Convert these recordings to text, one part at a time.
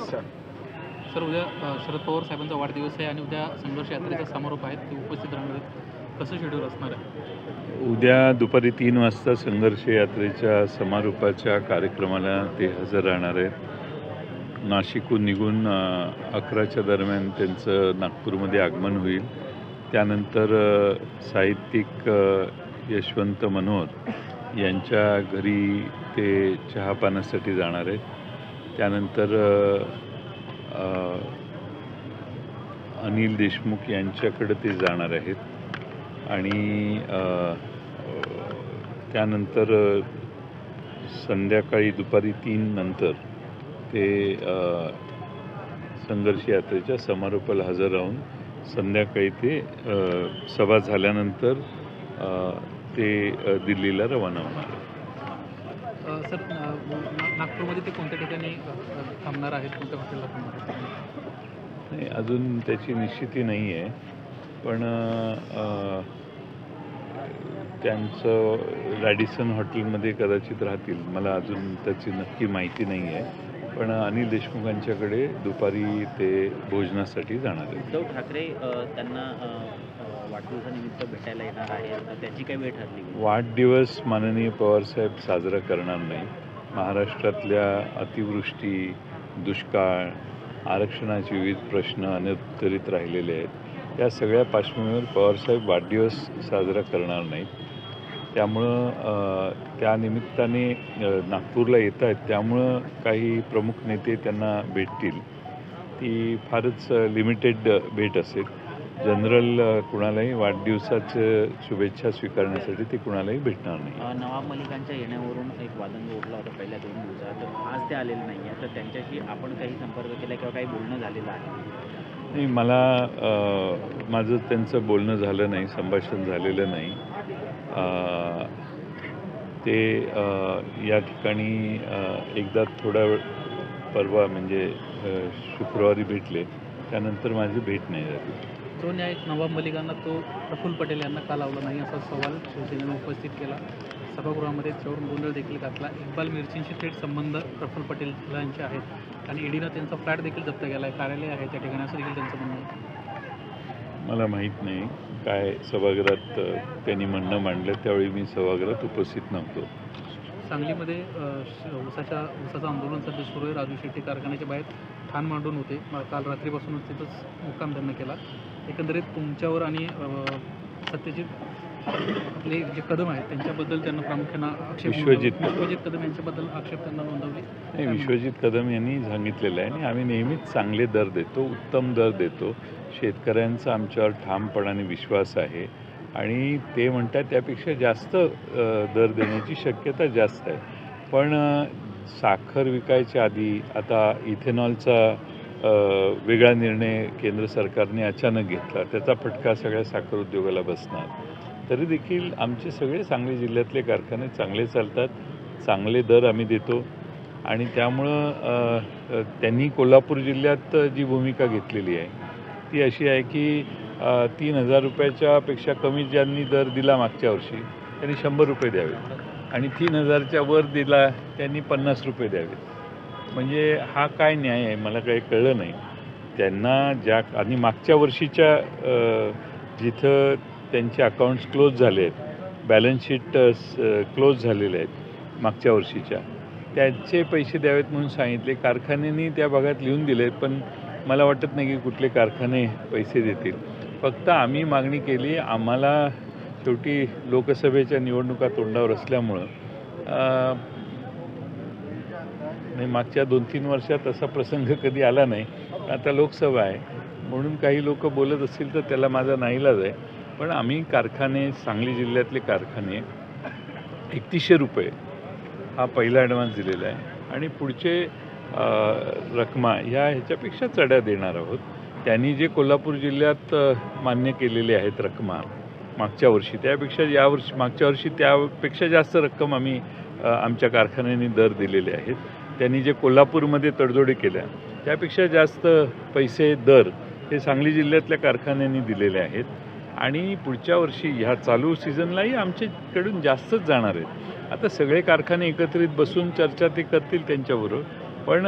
Sir. Sir उद्या शरद पवार साहेबांचा वाढदिवस आहे आणि उद्या संघर्ष यात्रेचा समारोप आहे, ते उपस्थित राहणार आहेत. कसं शेड्यूल असणार आहे? उद्या दुपारी 3 वाजता संघर्ष यात्रेच्या समारोपाच्या कार्यक्रमाला ते हजर राहणार आहेत. नाशिकहून निघून 11च्या दरम्यान त्यांचं नागपूरमध्ये आगमन होईल. त्यानंतर साहित्यिक यशवंत मनोहर यांच्या घरी ते चहापानासाठी जाणार आहेत. त्यानंतर अनिल देशमुख यांच्याकडे ते जाणार आहेत आणि त्यानंतर संध्याकाळी दुपारी 3 नंतर ते संघर्ष यात्रेच्या समारोपाला हजर राहून संध्याकाळी ते सभा झाल्यानंतर ते दिल्लीला रवाना होणार आहेत. सर नागपूरमध्ये ते कोणत्या ठिकाणी थांबणार आहेत, कोणत्या हॉटेलला थांबणार आहेत? नाही, अजून त्याची निश्चिती नाही आहे, पण त्यांचं रॅडिसन हॉटेलमध्ये कदाचित राहतील. मला अजून त्याची नक्की माहिती नाही आहे, पण अनिल देशमुखांच्याकडे दुपारी ते भोजनासाठी जाणार आहेत. उद्धव ठाकरे त्यांना वाढदिवसानिमित्त भेटायला येणार आहे, तर त्याची काही वेळ ठरली? वाढदिवस माननीय पवारसाहेब साजरा करणार नाही. महाराष्ट्रातल्या अतिवृष्टी, दुष्काळ, आरक्षणाचे विविध प्रश्न अनुत्तरित राहिलेले आहेत. या सगळ्या पार्श्वभूमीवर पवारसाहेब वाढदिवस साजरा करणार नाहीत. त्यामुळं त्या निमित्ताने नागपूरला येत आहेत, त्यामुळं काही प्रमुख नेते त्यांना भेटतील. ती फारच लिमिटेड भेट असेल. जनरल कुणालाही वाढदिवसाचं शुभेच्छा स्वीकारण्यासाठी ते कुणालाही भेटणार नाही. नवाब मलिकांच्या येण्यावरून एक वादंग उठला होता पहिल्या 2 दिवसात. आज ते आलेले नाही आहे, तर त्यांच्याशी आपण काही संपर्क केला किंवा काही बोलणं झालेलं आहे? नाही, माझं त्यांचं बोलणं झालं नाही, संभाषण झालेलं नाही. ते या ठिकाणी एकदा थोडा वेळ परवा म्हणजे शुक्रवारी भेटले, त्यानंतर माझी भेट नाही झाली. तो न्याय नवाब मलिकांना तो प्रफुल्ल पटेल यांना का लावला नाही, असा सवाल शिवसेनेनं उपस्थित केला. सभागृहामध्ये त्याच्यावरून गोंधळ देखील घातला. इक्बाल मिरचींशी थेट संबंध प्रफुल्ल पटेल यांचे आहेत आणि ईडीनं त्यांचा फ्लॅट देखील जप्त केला आहे, कार्यालय आहे त्या ठिकाणी, असं देखील त्यांचं म्हणणं आहे. मला माहीत नाही काय सभागृहात त्यांनी म्हणणं मांडलं. त्यावेळी मी सभागृहात उपस्थित नव्हतो. सांगलीमध्ये ऊसाचं आंदोलन सध्या सुरू आहे. राजू शेट्टी कारखान्याच्या बाहेर ठाण मांडून होते. काल रात्रीपासूनच तिथंच मुक्काम त्यांना केला. एकंदरीत तुमच्यावर आणि सत्यजित आपले जे कदम आहेत त्यांच्याबद्दल त्यांना प्रामुख्यानं आक्षेप, विश्वजित कदम यांच्याबद्दल आक्षेप त्यांना नोंदवले. नाही, विश्वजित कदम यांनी सांगितलेलं आहे आणि आम्ही नेहमीच चांगले दर देतो, उत्तम दर देतो. शेतकऱ्यांचा आमच्यावर ठामपणाने विश्वास आहे आणि ते म्हणतात त्यापेक्षा जास्त दर देण्याची शक्यता जास्त आहे. पण साखर विकायच्या आधी आता इथेनॉलचा वेगळा निर्णय केंद्र सरकारने अचानक घेतला. त्याचा फटका सगळ्या साखर उद्योगाला बसणार. तरी देखील आमचे सगळे सांगली जिल्ह्यातले कारखाने चांगले चालतात, चांगले दर आम्ही देतो आणि त्यामुळं त्यांनी कोल्हापूर जिल्ह्यात जी भूमिका घेतलेली आहे ती अशी आहे की 3,000 रुपयाच्या पेक्षा कमी ज्यांनी दर दिला मागच्या वर्षी त्यांनी 100 रुपये द्यावेत आणि 3,000च्या वर दिला त्यांनी 50 रुपये द्यावेत. म्हणजे हा काय न्याय आहे मला काही कळलं नाही. त्यांना आणि मागच्या वर्षीच्या जिथं त्यांचे अकाउंट्स क्लोज झाले आहेत, बॅलन्स शीट क्लोज झालेले आहेत मागच्या वर्षीच्या, त्याचे पैसे द्यावेत म्हणून सांगितले. कारखान्यांनी त्या भागात लिहून दिले, पण मला वाटत नाही की कुठले कारखाने पैसे देतील. फक्त आम्ही मागणी केली. आम्हाला शेवटी लोकसभेच्या निवडणुका तोंडावर असल्यामुळं मागच्या 2-3 वर्षात असा प्रसंग कधी आला नाही. आता लोकसभा आहे म्हणून काही लोक बोलत असतील तर त्याला माझा नाईलाज आहे. पण आम्ही कारखाने, सांगली जिल्ह्यातले कारखाने 3100 रुपये हा पहिला ॲडव्हान्स दिलेला आहे आणि पुढचे रकमा ह्याच्यापेक्षा चढ्या देणार आहोत. त्यांनी जे कोल्हापूर जिल्ह्यात मान्य केलेले आहेत रकमा मागच्या वर्षी, त्यापेक्षा मागच्या वर्षी त्यापेक्षा जास्त रक्कम आम्ही आमच्या कारखान्यांनी दर दिलेले आहेत. त्यांनी जे कोल्हापूरमध्ये तडजोडी केल्या त्यापेक्षा जास्त पैसे दर हे सांगली जिल्ह्यातल्या कारखान्यांनी दिलेले आहेत आणि पुढच्या वर्षी ह्या चालू सीझनलाही आमच्याकडून जास्तच जाणार आहेत. आता सगळे कारखाने एकत्रित बसून चर्चा ते करतील त्यांच्याबरोबर, पण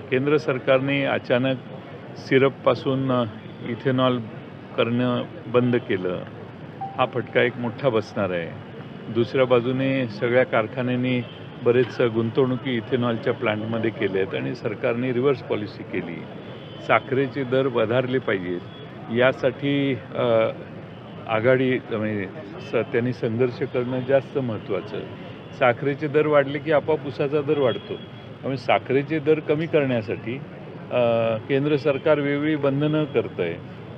केंद्र सरकारने अचानक सिरपपासून इथेनॉल करणं बंद केलं, हा फटका एक मोठा बसणार आहे. दुसऱ्या बाजूने सगळ्या कारखान्यांनी बरेच गुंतवणुकी इथेनॉलच्या प्लांटमध्ये केल्या आहेत आणि सरकारने रिव्हर्स पॉलिसी केली. साखरेचे दर वधारले पाहिजेत यासाठी आघाडी म्हणजे त्यांनी संघर्ष करणं जास्त महत्त्वाचं. साखरेचे दर वाढले की आपोआप ऊसाचा दर वाढतो. त्यामुळे साखरेचे दर कमी करण्यासाठी केंद्र सरकार वेगवेगळी बंधनं करतं आहे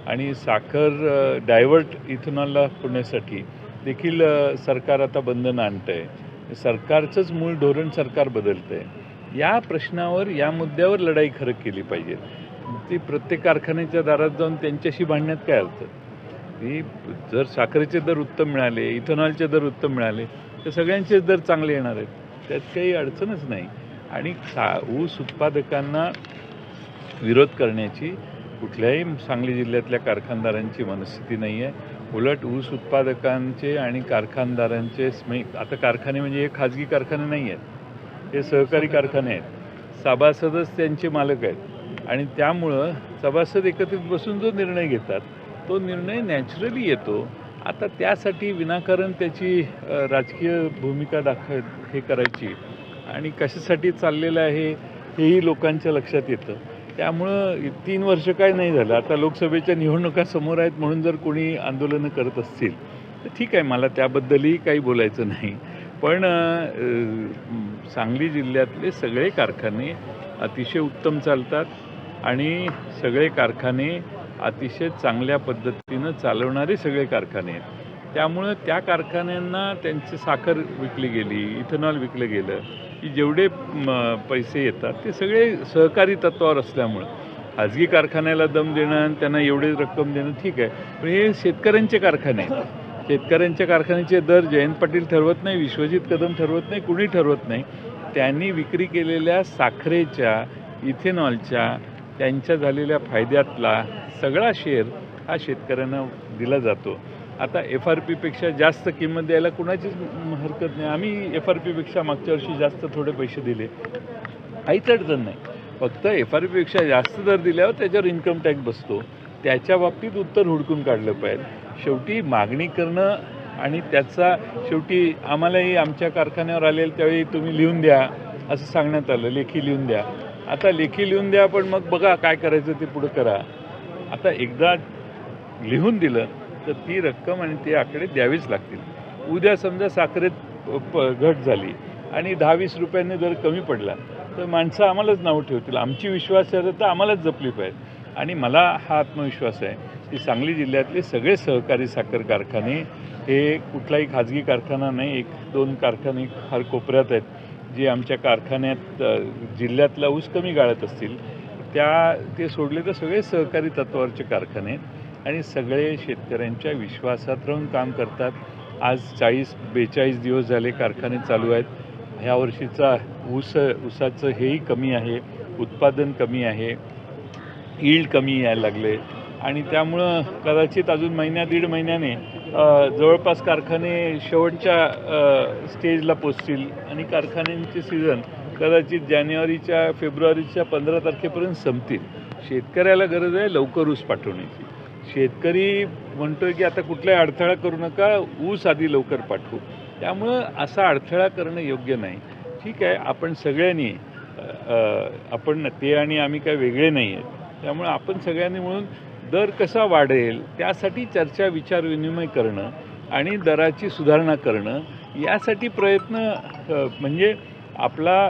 आणि साखर डायव्हर्ट इथेनॉलला होण्यासाठी देखील सरकार आता बंधनं आणतं आहे. सरकारचंच मूळ धोरण सरकार बदलतं आहे. या प्रश्नावर, या मुद्द्यावर लढाई खरं केली पाहिजे. ती प्रत्येक कारखान्याच्या दारात जाऊन त्यांच्याशी भांडण्यात काय अर्थ? की जर साखरेचे दर उत्तम मिळाले, इथेनॉलचे दर उत्तम मिळाले तर सगळ्यांचेच दर चांगले येणार आहेत, त्यात काही अडचणच नाही. आणि ऊस उत्पादकांना विरोध करण्याची कुठल्याही सांगली जिल्ह्यातल्या कारखानदारांची मनस्थिती नाही आहे. उलट ऊस उत्पादकांचे आणि कारखानदारांचे आता कारखाने म्हणजे हे खाजगी कारखाने नाही आहेत, हे सहकारी कारखाने आहेत. सभासदच त्यांचे मालक आहेत आणि त्यामुळं सभासद एकत्रित बसून जो निर्णय घेतात तो निर्णय नॅचरली येतो. आता त्यासाठी विनाकारण त्याची राजकीय भूमिका हे करायची आणि कशासाठी चाललेलं आहे हेही लोकांच्या लक्षात येतं. त्यामुळं 3 वर्ष काय नाही झालं. आता लोकसभेच्या निवडणुका समोर आहेत म्हणून जर कोणी आंदोलनं करत असतील तर ठीक आहे, मला त्याबद्दलही काही बोलायचं नाही. पण सांगली जिल्ह्यातले सगळे कारखाने अतिशय उत्तम चालतात आणि सगळे कारखाने अतिशय चांगल्या पद्धतीनं चालवणारे सगळे कारखाने आहेत. त्यामुळं त्या कारखान्यांना त्यांची साखर विकली गेली, इथेनॉल विकलं गेलं की जेवढे पैसे येतात ते सगळे सहकारी तत्त्वावर असल्यामुळं खाजगी कारखान्याला दम देणं आणि त्यांना एवढी रक्कम देणं ठीक आहे, पण हे शेतकऱ्यांचे कारखाने आहेत. शेतकऱ्यांच्या कारखान्याचे दर जयंत पाटील ठरवत नाही, विश्वजित कदम ठरवत नाही, कुणी ठरवत नाही. त्यांनी विक्री केलेल्या साखरेच्या, इथेनॉलच्या, त्यांच्या झालेल्या फायद्यातला सगळा शेअर हा शेतकऱ्यांना दिला जातो. आता FRPपेक्षा जास्त किंमत द्यायला कुणाचीच हरकत नाही. आम्ही FRPपेक्षा मागच्या वर्षी जास्त थोडे पैसे दिले, काहीच अडचण नाही. फक्त FRPपेक्षा जास्त दर दिल्यावर त्याच्यावर इन्कम टॅक्स बसतो. त्याच्या बाबतीत उत्तर हुडकून काढलं पाहिजे. शेवटी मागणी करणं आणि त्याचा शेवटी आम्हालाही आमच्या कारखान्यावर आलेलं त्यावेळी तुम्ही लिहून द्या असं सांगण्यात आलं, लेखी लिहून द्या. आता लेखी लिहून द्या पण मग बघा काय करायचं ते पुढं करा. आता एकदा लिहून दिलं तर ती रक्कम आणि ते आकडे द्यावीच लागतील. उद्या समजा साखरेत घट झाली आणि 10-20 रुपयांनी जर कमी पडला तर माणसं आम्हालाच नावं ठेवतील. आमची विश्वासार्हता आम्हालाच जपली पाहिजे. आणि मला हा आत्मविश्वास आहे की सांगली जिल्ह्यातले सगळे सहकारी साखर कारखाने हे कुठलाही खाजगी कारखाना नाही, 1-2 कारखाने फार कोपऱ्यात आहेत जे आमच्या कारखान्यात जिल्ह्यातला ऊस कमी गाळत असतील, ते सोडले तर सगळे सहकारी तत्त्वावरचे कारखाने आहेत आणि सगळे शेतकऱ्यांच्या विश्वासात राहून काम करतात. आज 40-42 दिवस झाले कारखाने चालू आहेत. ह्या वर्षीचा ऊसाचं हेही कमी आहे, उत्पादन कमी आहे, यील्ड कमी यायला लागले आणि त्यामुळं कदाचित अजून महिन्या-दीड महिन्याने जवळपास कारखाने शेवटच्या स्टेजला पोचतील आणि कारखान्यांचे सीझन कदाचित जानेवारीच्या फेब्रुवारीच्या 15 तारखेपर्यंत संपतील. शेतकऱ्याला गरज आहे लवकर ऊस पाठवण्याची. शेतकरी म्हणतोय की आता कुठलाही अडथळा करू नका, ऊस आधी लवकर पाठवू. त्यामुळं असा अडथळा करणं योग्य नाही. ठीक आहे, आपण सगळ्यांनी आपण ते आणि आम्ही काय वेगळे नाही आहेत, त्यामुळे आपण सगळ्यांनी मिळून दर कसा वाढेल त्यासाठी चर्चा, विचारविनिमय करणं आणि दराची सुधारणा करणं यासाठी प्रयत्न म्हणजे आपला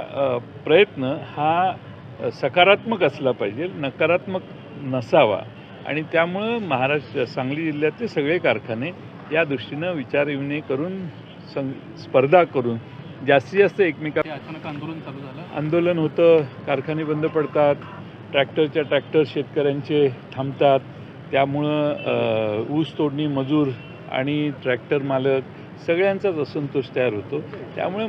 प्रयत्न हा सकारात्मक असला पाहिजे, नकारात्मक नसावा. आणि त्यामुळं सांगली जिल्ह्यातले सगळे कारखाने या दृष्टीनं विचारविनिमय करून स्पर्धा करून जास्तीत जास्त अचानक आंदोलन चालू झालं. आंदोलन होतं, कारखाने बंद पडतात, ट्रॅक्टर शेतकऱ्यांचे थांबतात. त्यामुळं ऊस तोडणी मजूर आणि ट्रॅक्टर मालक सगळ्यांचाच असंतोष तयार होतो. त्यामुळे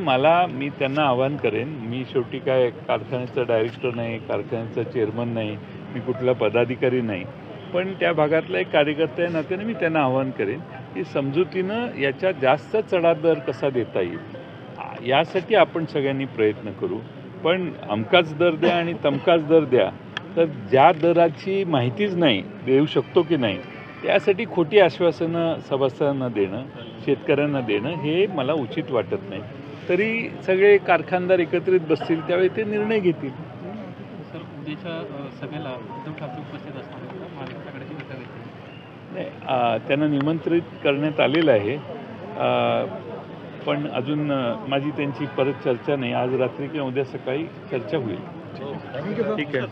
मी त्यांना आवाहन करेन, मी शेवटी काय कारखान्याचा डायरेक्टर नाही, कारखान्याचा चेअरमन नाही, मी कुठला पदाधिकारी नाही, पण त्या भागातला एक कार्यकर्ता या नात्याने मी त्यांना आवाहन करेन की समजुतीनं याच्यात जास्त चढा दर कसा देता येईल यासाठी आपण सगळ्यांनी प्रयत्न करू. पण अमकाच दर द्या आणि तमकाच दर द्या, तर ज्या दराची माहितीच नाही, देऊ शकतो की नाही, त्यासाठी खोटी आश्वासनं सभासदांना देणं, शेतकऱ्यांना देणं हे मला उचित वाटत नाही. तरी सगळे कारखानदार एकत्रित बसतील त्यावेळी ते निर्णय घेतील. सर उद्याच्या सभेला उद्धव ठाकरे उपस्थित असणार आहेत का? महाविकास आघाडीची बैठक आहे. नाही, त्यांना निमंत्रित करण्यात आलेलं आहे, पण अजून माझी त्यांची परत चर्चा नाही. आज रात्री किंवा उद्या सकाळी चर्चा होईल. ठीक आहे.